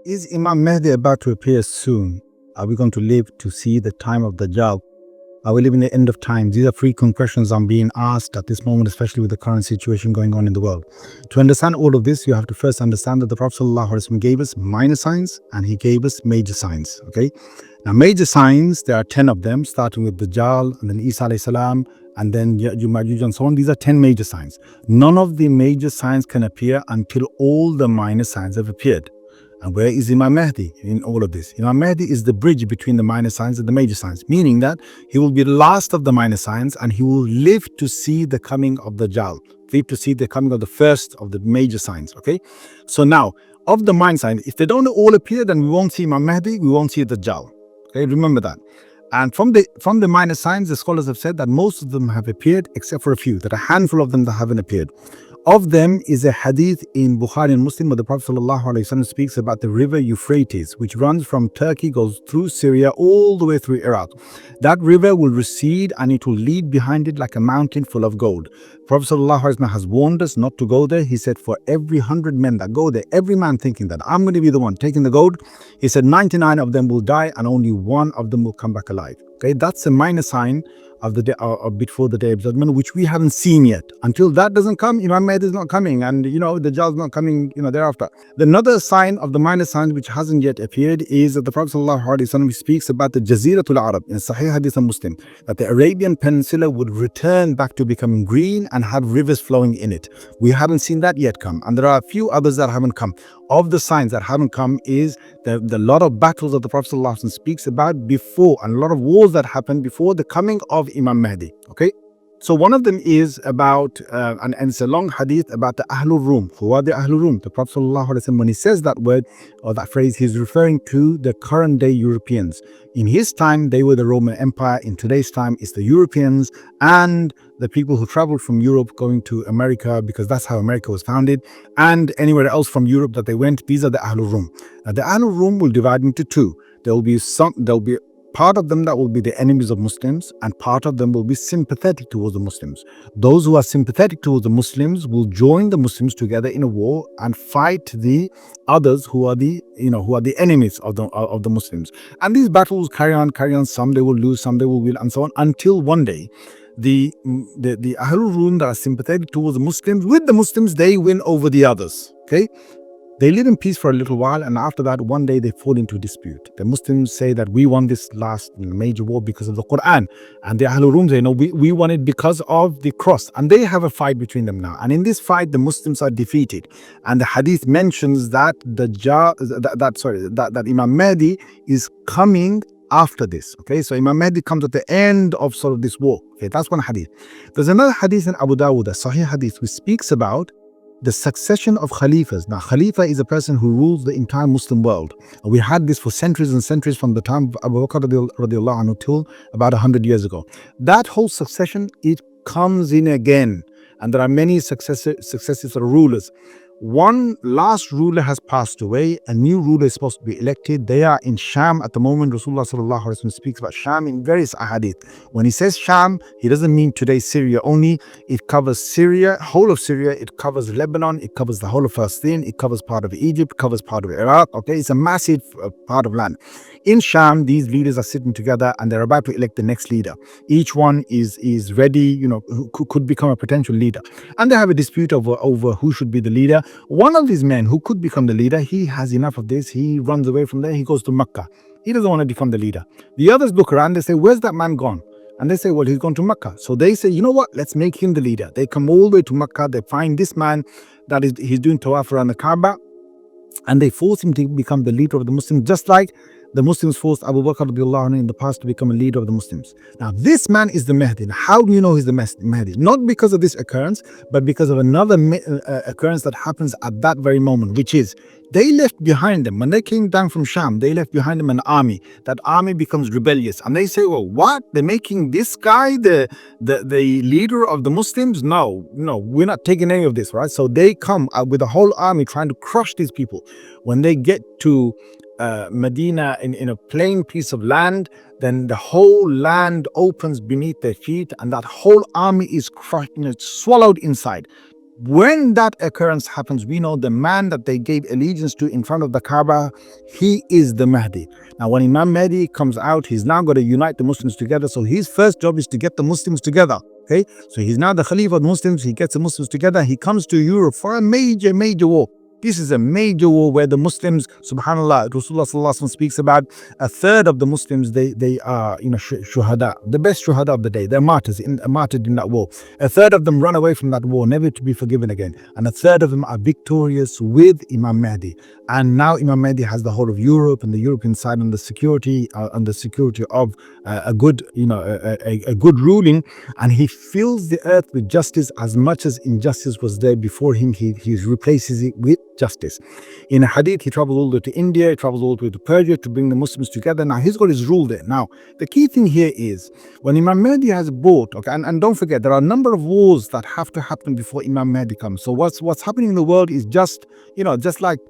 Is Imam Mahdi about to appear soon? Are we going to live to see the time of Dajjal? Are we living the end of time? These are frequent questions I'm being asked at this moment, especially with the current situation going on in the world. To understand all of this, you have to first understand that the Prophet ﷺ gave us minor signs and he gave us major signs. Okay. Now, major signs, there are 10 of them, starting with Dajjal and then Isa alayhi salam, and then Ya'juj and so on. These are 10 major signs. None of the major signs can appear until all the minor signs have appeared. And where is Imam Mahdi in all of this? Imam Mahdi is the bridge between the minor signs and the major signs, meaning that he will be the last of the minor signs and he will live to see the coming of Dajjal, live to see the coming of the first of the major signs. Okay, so now of the minor signs, if they don't all appear, then we won't see Imam Mahdi, we won't see Dajjal. Okay, remember that. And from the minor signs, the scholars have said that most of them have appeared except for a few, that a handful of them that haven't appeared. Of them is a hadith in Bukhari and Muslim where the Prophet ﷺ speaks about the river Euphrates, which runs from Turkey, goes through Syria, all the way through Iraq. That river will recede and it will leave behind it like a mountain full of gold. Prophet ﷺ has warned us not to go there. He said for every 100 men that go there, every man thinking that I'm going to be the one taking the gold, he said 99 of them will die and only one of them will come back alive. Okay, that's a minor sign of the day, or before the day of judgment, which we haven't seen yet. Until that doesn't come, Imam Mahdi is not coming, and the Dajjal is not coming, thereafter. Another sign of the minor signs which hasn't yet appeared is that the Prophet ﷺ speaks about the Jaziratul Arab in Sahih Hadith and Muslim, that the Arabian Peninsula would return back to becoming green and have rivers flowing in it. We haven't seen that yet come, and there are a few others that haven't come. Of the signs that haven't come is the lot of battles that the Prophet ﷺ speaks about before, and a lot of wars that happened before the coming of Imam Mahdi. Okay, so one of them is about, and it's a long hadith about the Ahl-ur-Rum. Who are the Ahl-ur-Rum? The Prophet ﷺ, when he says that word or that phrase, he's referring to the current day Europeans. In his time, they were the Roman Empire. In today's time, it's the Europeans and the people who traveled from Europe going to America, because that's how America was founded, and anywhere else from Europe that they went. These are the Ahl-ur-Rum. Now, the Ahl-ur-Rum will divide into two. There'll be part of them that will be the enemies of Muslims, and part of them will be sympathetic towards the Muslims. Those who are sympathetic towards the Muslims will join the Muslims together in a war and fight the others who are the enemies of the Muslims. And these battles carry on. Some they will lose, some they will win, and so on, until one day the Ahl-ur-Rum that are sympathetic towards the Muslims, with the Muslims, they win over the others. Okay, they live in peace for a little while, and after that, one day they fall into dispute. The Muslims say that we won this last major war because of the Qur'an, and the Ahl-ur-Rum say no, we won it because of the cross. And they have a fight between them now, and in this fight the Muslims are defeated. And the hadith mentions that that Imam Mahdi is coming after this. Okay, so Imam Mahdi comes at the end of sort of this war. Okay, that's one hadith. There's another hadith in Abu Dawud, a Sahih hadith, which speaks about the succession of Khalifas. Now, Khalifa is a person who rules the entire Muslim world. We had this for centuries and centuries, from the time of Abu Bakr radiallahu anhu till about 100 years ago. That whole succession, it comes in again, and there are many successive rulers. One last ruler has passed away. A new ruler is supposed to be elected. They are in Sham at the moment. Rasulullah sallallahu alaihi wasallam speaks about Sham in various ahadith. When he says Sham, he doesn't mean today Syria only. It covers Syria, whole of Syria. It covers Lebanon. It covers the whole of Palestine. It covers part of Egypt. Covers part of Iraq. Okay, it's a massive part of land. In Sham, these leaders are sitting together and they're about to elect the next leader. Each one is ready, who could become a potential leader, and they have a dispute over who should be the leader. One of these men who could become the leader, he has enough of this. He runs away from there. He goes to Mecca. He doesn't want to become the leader. The others look around. They say, where's that man gone? And they say, well, he's gone to Mecca. So they say, you know what? Let's make him the leader. They come all the way to Mecca. They find this man he's doing tawaf around the Kaaba, and they force him to become the leader of the Muslims, just like the Muslims forced Abu Bakr radiallahu anhu in the past to become a leader of the Muslims. Now, this man is the Mahdi. Now, how do you know he's the Mahdi? Not because of this occurrence, but because of another occurrence that happens at that very moment, which is they left behind them, when they came down from Sham, they left behind them an army. That army becomes rebellious, and they say, well, what? They're making this guy the leader of the Muslims? No, we're not taking any of this, right? So they come with a whole army trying to crush these people. When they get to Medina in a plain piece of land, then the whole land opens beneath their feet, and that whole army is crushed, swallowed inside. when that occurrence happens, we know the man that they gave allegiance to in front of the Kaaba, he is the Mahdi. Now, when Imam Mahdi comes out, he's now going to unite the Muslims together. So his first job is to get the Muslims together. Okay, so he's now the Khalifa of the Muslims. He gets the Muslims together. He comes to Europe for a major war. This is a major war where the Muslims, subhanAllah, Rasulullah sallallahu alaihi wasallam speaks about a third of the Muslims, they are, shuhada, the best shuhada of the day. They're martyred in that war. A third of them run away from that war, never to be forgiven again. And a third of them are victorious with Imam Mahdi. And now Imam Mahdi has the whole of Europe and the European side and the security of a good, a good ruling. And he fills the earth with justice. As much as injustice was there before him, he replaces it with justice. In a hadith, he travels all the way to India, he travels all the way to Persia to bring the Muslims together. Now, he's got his rule there. Now, the key thing here is when Imam Mahdi has brought, okay, and don't forget, there are a number of wars that have to happen before Imam Mahdi comes. So what's happening in the world is just like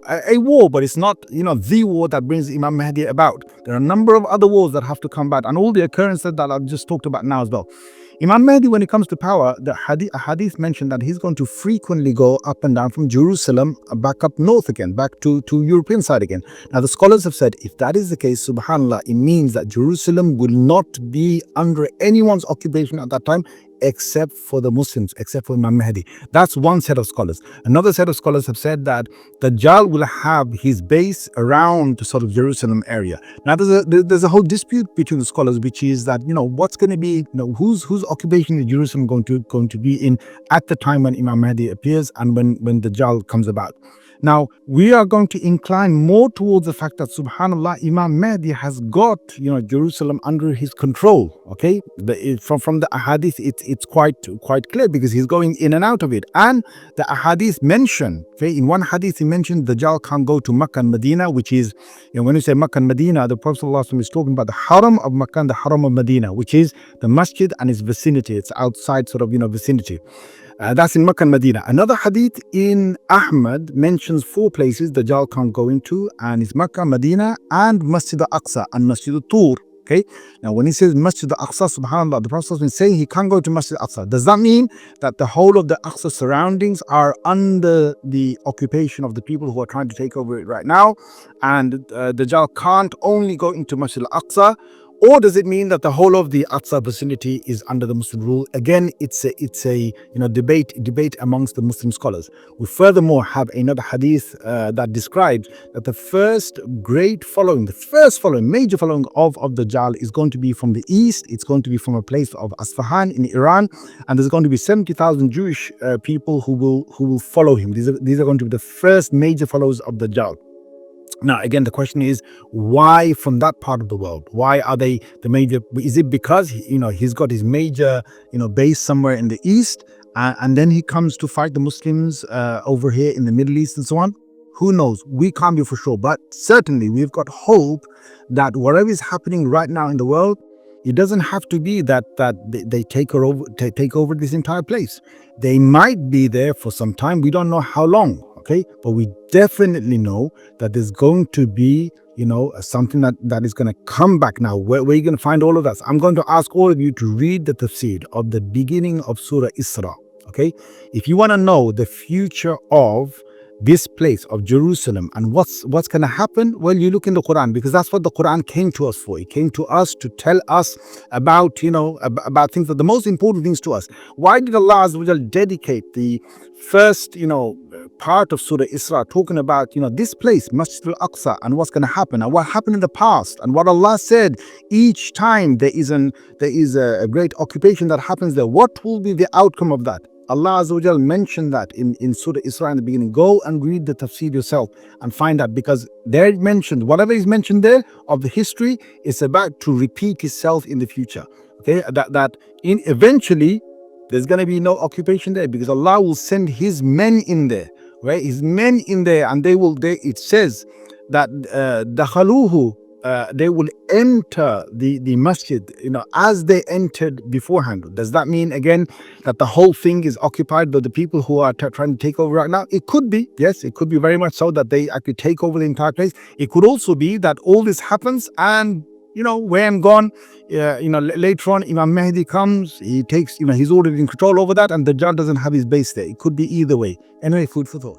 a war, but it's not, the war that brings Imam Mahdi about. There are a number of other wars that have to come back, and all the occurrences that I've just talked about now as well. Imam Mahdi, when it comes to power, the hadith mentioned that he's going to frequently go up and down from Jerusalem back up north again, back to European side again. Now, the scholars have said, if that is the case, subhanAllah, it means that Jerusalem will not be under anyone's occupation at that time, except for the Muslims, except for Imam Mahdi. That's one set of scholars. Another set of scholars have said that Dajjal will have his base around the sort of Jerusalem area. Now, there's a whole dispute between the scholars, which is that, what's going to be, whose occupation is Jerusalem going to be in at the time when Imam Mahdi appears and when Dajjal comes about. Now, we are going to incline more towards the fact that, subhanAllah, Imam Mahdi has got, Jerusalem under his control, okay? From the ahadith, it's quite clear because he's going in and out of it. And the ahadith mention, okay, in one hadith, he mentioned Dajjal can't go to Makkah and Medina, which is, when you say Makkah and Medina, the Prophet ﷺ is talking about the Haram of Makkah and the Haram of Medina, which is the masjid and its vicinity. It's outside sort of, vicinity. That's in Makkah and Medina. Another hadith in Ahmad mentions 4 places Dajjal can't go into, and it's Makkah, Medina, and Masjid Al-Aqsa and Masjid Al-Tur. Okay. Now, when he says Masjid Al-Aqsa, subhanAllah, the Prophet has been saying he can't go to Masjid Al-Aqsa. Does that mean that the whole of the Aqsa surroundings are under the occupation of the people who are trying to take over it right now, and Dajjal can't only go into Masjid Al-Aqsa? Or does it mean that the whole of the Aqsa vicinity is under the Muslim rule? Again, it's a debate amongst the Muslim scholars. We furthermore have another hadith that describes that the first major following of Dajjal is going to be from the east. It's going to be from a place of Asfahan in Iran, and there's going to be 70,000 Jewish people who will follow him. These are going to be the first major followers of Dajjal. Now, again, the question is, why from that part of the world? Why are they the major? Is it because he's got his major base somewhere in the east, and then he comes to fight the Muslims over here in the Middle East and so on? Who knows? We can't be for sure, but certainly we've got hope that whatever is happening right now in the world, it doesn't have to be that they take over this entire place. They might be there for some time. We don't know how long. Okay, but we definitely know that there's going to be, something that is going to come back. Now, where are you going to find all of that? I'm going to ask all of you to read the tafsir of the beginning of Surah Isra. Okay, if you want to know the future of this place of Jerusalem and what's going to happen, well, you look in the Quran, because that's what the Quran came to us for. It came to us to tell us about, about things that the most important things to us. Why did Allah Azza wa Jal dedicate the first, part of Surah Isra talking about, this place, Masjid Al-Aqsa, and what's going to happen and what happened in the past and what Allah said each time there is a great occupation that happens there, what will be the outcome of that? Allah Azza wa Jal mentioned that in Surah Isra in the beginning. Go and read the tafsir yourself and find out, because there mentioned, whatever is mentioned there of the history is about to repeat itself in the future. Okay, that eventually there's going to be no occupation there, because Allah will send His men in there, right? His men in there, and it says that dakhaluhu, they will enter the masjid, as they entered beforehand. Does that mean again that the whole thing is occupied by the people who are trying to take over right now? It could be, yes, it could be very much so that they actually take over the entire place. It could also be that all this happens and where I'm gone, later on, Imam Mahdi comes, he takes, he's already in control over that, and Dajjal doesn't have his base there. It could be either way. Anyway, food for thought.